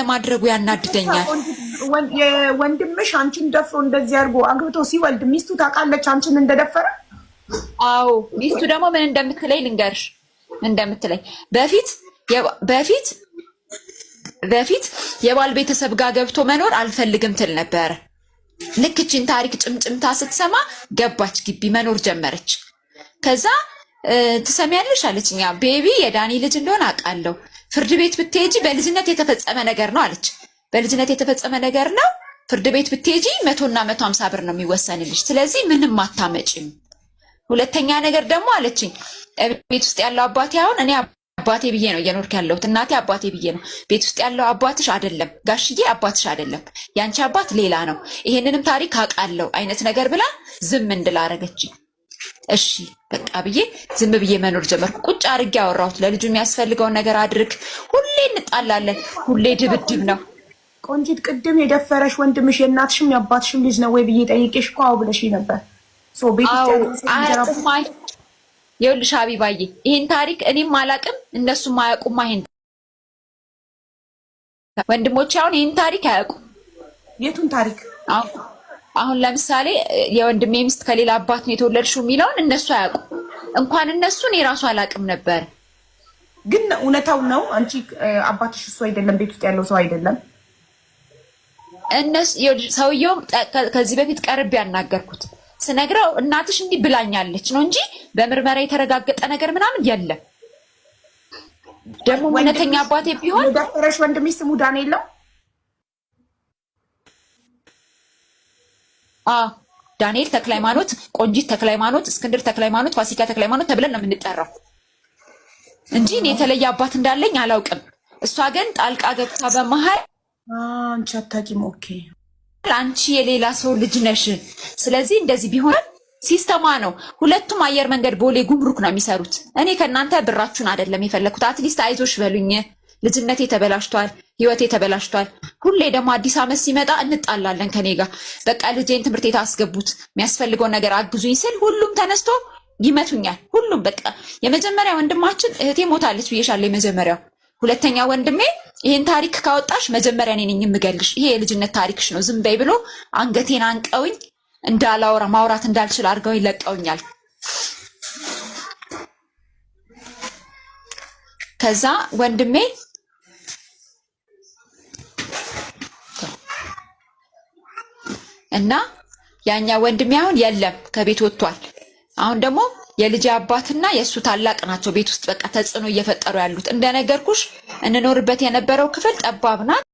አለማድረጉ ያናድደኛል። ወንድምሽ አንቺን ደፍሮ እንደዚህ አድርጎ አግብቶ ሲወልድ ሚስቱ ታውቃለች አንቺን እንደደፈረ? አዎ ሚስቱ ደግሞ ምን እንደምትለኝ ልንገርሽ፣ እንደምትለኝ በፊት የባል ቤተሰብ ጋር ገብቶ መኖር አልፈልግም ትል ነበር። ልክ እቺን ታሪክ ጭምጭምታ ስትሰማ ገባች፣ ግቢ መኖር ጀመረች። ከዛ ትሰሚያለሽ አለችኛ፣ ቤቢ የዳኒ ልጅ እንደሆነ አውቃለሁ፣ ፍርድ ቤት ብትሄጂ በልጅነት የተፈጸመ ነገር ነው አለች። በልጅነት የተፈጸመ ነገር ነው፣ ፍርድ ቤት ብትሄጂ 100 እና 150 ብር ነው የሚወሰንልሽ፣ ስለዚህ ምንም አታመጪም። ሁለተኛ ነገር ደግሞ አለችኝ፣ ቤት ውስጥ ያለው አባቴ አሁን እኔ አባቴ ብዬ ነው እየኖርክ ያለሁት፣ እናቴ አባቴ ብዬ ነው። ቤት ውስጥ ያለው አባትሽ አይደለም ጋሽዬ፣ አባትሽ አይደለም፣ ያንቺ አባት ሌላ ነው፣ ይሄንንም ታሪክ አውቃለሁ አይነት ነገር ብላ ዝም እንድል አደረገችኝ። እሺ በቃ ብዬ ዝም ብዬ መኖር ጀመርኩ። ቁጭ አድርጌ አወራሁት፣ ለልጁ የሚያስፈልገውን ነገር አድርግ። ሁሌ እንጣላለን፣ ሁሌ ድብድብ ነው። ቆንጂት ቅድም የደፈረሽ ወንድምሽ የእናትሽም የአባትሽም ልጅ ነው ወይ ብዬ ጠይቄሽ እኮ አዎ ብለሽ ነበር። ይኸውልሽ ሀቢባዬ ይህን ታሪክ እኔም አላቅም እነሱም አያውቁም። ይሄን ወንድሞቼ አሁን ይህን ታሪክ አያውቁም። የቱን ታሪክ? አሁን ለምሳሌ የወንድሜ ሚስት ከሌላ አባት ነው የተወለድሽው የሚለውን እነሱ አያውቁም። እንኳን እነሱን የራሱ አላቅም ነበር። ግን እውነታው ነው። አንቺ አባትሽ እሱ አይደለም፣ ቤት ውስጥ ያለው ሰው አይደለም። ሰውየውም ከዚህ በፊት ቀርቤ ያናገርኩት ስነግረው እናትሽ እንዲህ ብላኛለች ነው እንጂ በምርመራ የተረጋገጠ ነገር ምናምን የለም። ደግሞ እውነተኛ አባቴ ቢሆን የደፈረሽ ወንድምሽ ስሙ ዳንኤል ነው? ዳንኤል ተክለሃይማኖት፣ ቆንጂት ተክለሃይማኖት፣ እስክንድር ተክለሃይማኖት፣ ፋሲካ ተክለሃይማኖት ተብለን ነው የምንጠራው እንጂ እኔ የተለየ አባት እንዳለኝ አላውቅም። እሷ ግን ጣልቃ ገብታ በመሀል አንቺ አታውቂም። ኦኬ አንቺ የሌላ ሰው ልጅ ነሽ፣ ስለዚህ እንደዚህ ቢሆን ሲስተማ ነው። ሁለቱም አየር መንገድ ቦሌ ጉምሩክ ነው የሚሰሩት። እኔ ከእናንተ ብራችሁን አይደለም የፈለኩት። አትሊስት አይዞሽ በሉኝ። ልጅነቴ ተበላሽቷል፣ ህይወቴ ተበላሽቷል። ሁሌ ደግሞ አዲስ ዓመት ሲመጣ እንጣላለን ከኔ ጋር። በቃ ልጄን ትምህርት ቤት አስገቡት፣ የሚያስፈልገውን ነገር አግዙኝ ስል ሁሉም ተነስቶ ይመቱኛል። ሁሉም በቃ የመጀመሪያ ወንድማችን እህቴ ሞታለች ብዬሻለሁ፣ የመጀመሪያው። ሁለተኛ ወንድሜ ይሄን ታሪክ ካወጣሽ መጀመሪያ እኔ ነኝ የምገልሽ፣ ይሄ የልጅነት ታሪክሽ ነው፣ ዝም በይ ብሎ አንገቴን አንቀውኝ እንዳላወራ ማውራት እንዳልችል አድርገው ይለቀውኛል። ከዛ ወንድሜ እና ያኛ ወንድሜ አሁን የለም ከቤት ወጥቷል። አሁን ደግሞ የልጅ አባትና የእሱ ታላቅ ናቸው ቤት ውስጥ በቃ ተጽዕኖ እየፈጠሩ ያሉት። እንደነገርኩሽ እንኖርበት የነበረው ክፍል ጠባብ ናት።